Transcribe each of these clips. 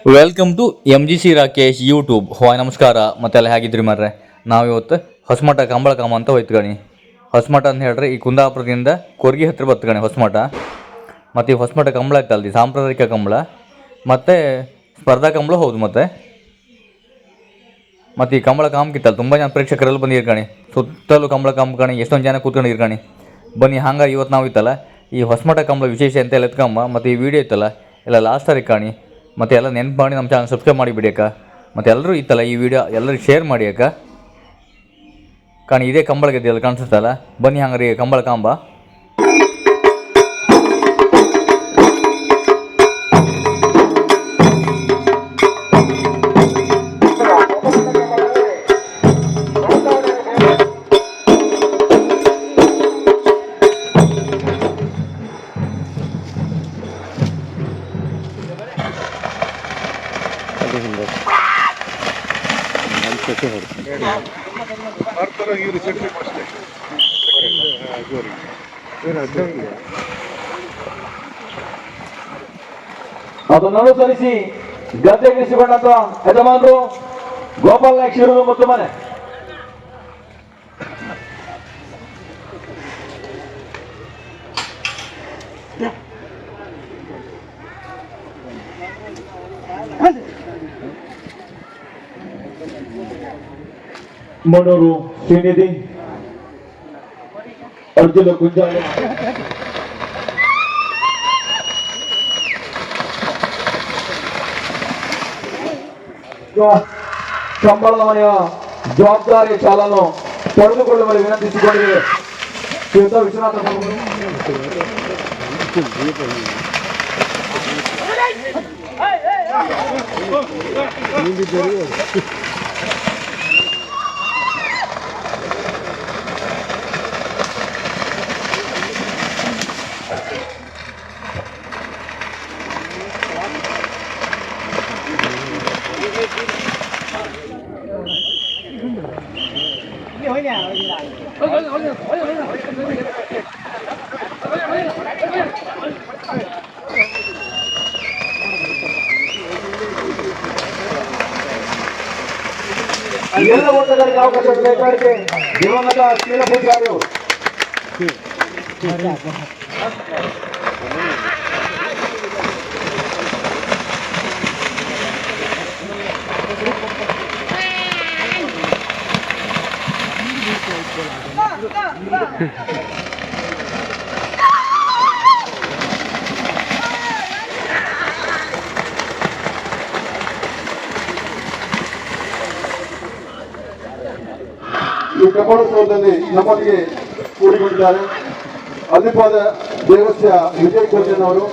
Welcome to M G C Rakesh YouTube. Hi ನಮಸ್ಕಾರ, ಮತ್ತೆಲ್ಲ ಹೇಗಿದ್ರಿ ಮರ್ರೆ. ನಾವಿವತ್ತು ಹೊಸಮಠ ಕಂಬಳ ಕಾಮ ಅಂತ ಹೋಯ್ತು ಹೊಸಮಠ ಅಂತ ಹೇಳ್ರಿ ಈ ಕುಂದಾಪುರದಿಂದ ಕೊರ್ಗಿ ಹತ್ತಿರ ಬತ್ತು ಹೊಸಮಠ. ಮತ್ತು ಈ ಹೊಸಮಠ ಕಂಬಳ ಇತ್ತಲ್ದಿ ಸಾಂಪ್ರದಾಯಿಕ ಕಂಬಳ ಮತ್ತು ಸ್ಪರ್ಧಾ ಕಂಬಳ ಹೌದು. ಮತ್ತು ಈ ಕಂಬಳ ಕಾಮ್ಕಿತ್ತಲ್ಲ ತುಂಬ ಜನ ಪ್ರೇಕ್ಷಕರೆಲ್ಲ ಬಂದಿರ್ಕಣಿ. ಸುತ್ತಲೂ ಕಂಬಳ ಕಾಮ್ಕಣಿ ಎಷ್ಟೊಂದು ಜನ ಕೂತ್ಕೊಂಡು ಇರ್ಕಣಿ. ಬನ್ನಿ ಹಂಗೆ ಇವತ್ತು ನಾವು ಇತ್ತಲ್ಲ ಈ ಹೊಸಮಠ ಕಂಬಳ ವಿಶೇಷ ಅಂತ ಎಲ್ಲ ಎತ್ಕಮ್ಮ ಮತ್ತು ಈ ವಿಡಿಯೋ ಇತ್ತಲ್ಲ ಎಲ್ಲ ಲಾಸ್ಟರಿಗೆ ಕಾಣಿ. ಮತ್ತು ಎಲ್ಲ ನೆನ್ಪು ಮಾಡಿ ನಮ್ಮ ಚಾನಲ್ ಸಬ್ಸ್ಕ್ರೈಬ್ ಮಾಡಿಬಿಡಿ ಅಕ್ಕ. ಮತ್ತು ಎಲ್ಲರೂ ಇತ್ತಲ್ಲ ಈ ವಿಡಿಯೋ ಎಲ್ಲರಿಗೆ ಶೇರ್ ಮಾಡಿ ಅಕ್ಕ. ಕಾಣಿ ಇದೇ ಕಂಬಳ ಗೆದ್ದೆಲ್ಲ ಕಾಣಿಸುತ್ತಲ್ಲ. ಬನ್ನಿ ಹಂಗಾರೆ ಕಂಬಳ ಕಾಂಬ. ಅದನ್ನು ಅನುಸರಿಸಿ ಗದ್ದೆಗಿಳಿಸಿಕೊಂಡಂತ ಯಜಮಾನರು ಗೋಪಾಲ್ ನಾಯ್ಕ ಶಿರೂರು ಮತ್ತು ಮನೆ. ಮನೂರು ಶ್ರೀನಿಧಿ ಅರ್ಜುನ ಗುಂಜಾಲ ಕಂಬಳದ ಮನೆಯ ಜವಾಬ್ದಾರಿ ಚಾಲನ್ನು ಪಡೆದುಕೊಳ್ಳುವಲ್ಲಿ ವಿನಂತಿಸಿಕೊಂಡಿದೆ. ಶ್ರೀಯುತ ವಿಶ್ವನಾಥ ಎಲ್ಲ ಓಟಗಾರರಿಗೆ ಅವಕಾಶ ಬೇಕಾಡಿಕೆ ದಿವಂಗತ ಶೀಲ ಪೂಜಾರಿ ಅವರು. ಈ ಕಂಬಳೋತ್ಸವದಲ್ಲಿ ನಮ್ಮೊಂದಿಗೆ ಕೂಡಿಕೊಂಡಿದ್ದಾರೆ ಅಲ್ಲಿಪಾದ ದೇವಸ್ಯ ವಿಜಯ್ ಕೋಚನ್ ಅವರು.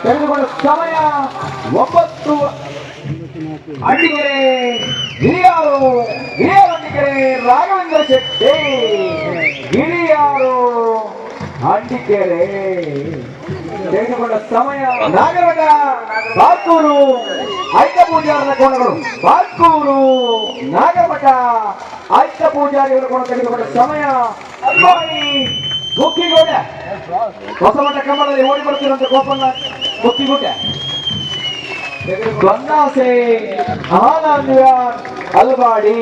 ತೆಗೆದುಕೊಂಡ ಸಮಯ 9 ಅಡ್ಡಿಗೆರೆ ಹಿರಿಯಾರು ಅಡ್ಡಿಗೆರೆ ರಾಘವೇಂದ್ರ ಶೆಟ್ಟಿ ಹಿರಿಯಾರು ಅಡ್ಡಿಗೆರೆ ತೆಗೆದುಕೊಂಡ ಸಮಯ ನಾಗರಮಠ ಬಾರ್ಕೂರು ಐತ ಪೂಜಾರನ ಕೋಣಗಳು ಬಾರ್ಕೂರು ನಾಗರಮಠ ಐತ ಪೂಜಾರಿಗಳ ಕೋಣ ತೆಗೆದುಕೊಂಡ ಸಮಯ ಮುಕ್ಕಿಗೋಟೆ ಹೊಸಮಠ ಕಂಬಳದಲ್ಲಿ ಓಡಿ ಬರುತ್ತಿರುವಂತ ಗೋಪನ್ನ ಮುಕ್ಕಿಗೋಟೆ ಬನ್ನಾಸೆ ಆನಂದ ಅಲ್ವಾಡಿ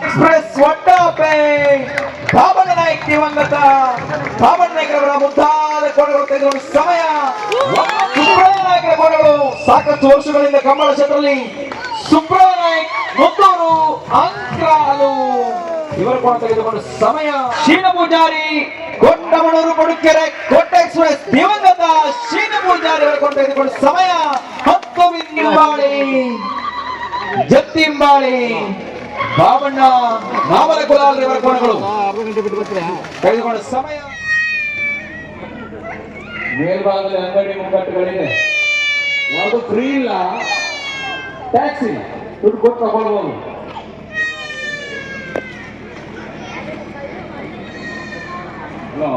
ಎಕ್ಸ್ಪ್ರೆಸ್ ಒಟ್ಟಾಪೆ ಬಾಬಣ್ಣ ನಾಯ್ಕ ದಿವಂಗತ ಬಾಬಣ್ಣ ನಾಯ್ಕರವರ ಮುದ್ದಾದ ಕೋಣಗಳು ತೆಗೆದುಕೊಂಡ ಸಮಯ ಸುಬ್ರಹ್ಮಣ್ಯ ನಾಯ್ಕರ ಕೋಣಗಳು ಸಾಕಷ್ಟು ವರ್ಷಗಳಿಂದ ಕಂಬಳ ಕ್ಷೇತ್ರದಲ್ಲಿ ಸುಬ್ರಹ್ಮಣ್ಯ ನಾಯ್ಕ ಮುತ್ತೂರು ಅಂಕ್ರಾಲು ಇವರ ಕೋಣ ತೆಗೆದುಕೊಂಡ ಸಮಯ ಶೀನ ಪೂಜಾರಿ ಕೊಂಡಮಣೂರು ಪಡುಕೆರೆ ಕೋಟೆ ಎಕ್ಸ್ಪ್ರೆಸ್ ದಿವಂಗತ ಶೀನ ಪೂಜಾರಿ ಇವರ ಕೋಣ ತೆಗೆದುಕೊಂಡ ಸಮಯ 10 ಬಿಂಬಾಳಿ ಜತ್ತಿಂಬಾಳಿ ಬಾಬಣ್ಣ ನಾವಲ ಕುಲಾಲ್ ಇವರ ಕೋಣಗಳು ತೆಗೆದುಕೊಂಡ ಸಮಯ. ಮೇಲ್ಭಾಗದಲ್ಲಿ ಅಂಗಡಿ ಮುಂಗಟ್ಟುಗಳಿದೆ, ಯಾವುದು ಫ್ರೀ ಇಲ್ಲ, ಟ್ಯಾಕ್ಸಿ ದುಡ್ಡು ಕೊಟ್ಟು ತಗೊಳ್ಬಹುದು. ಹಲೋ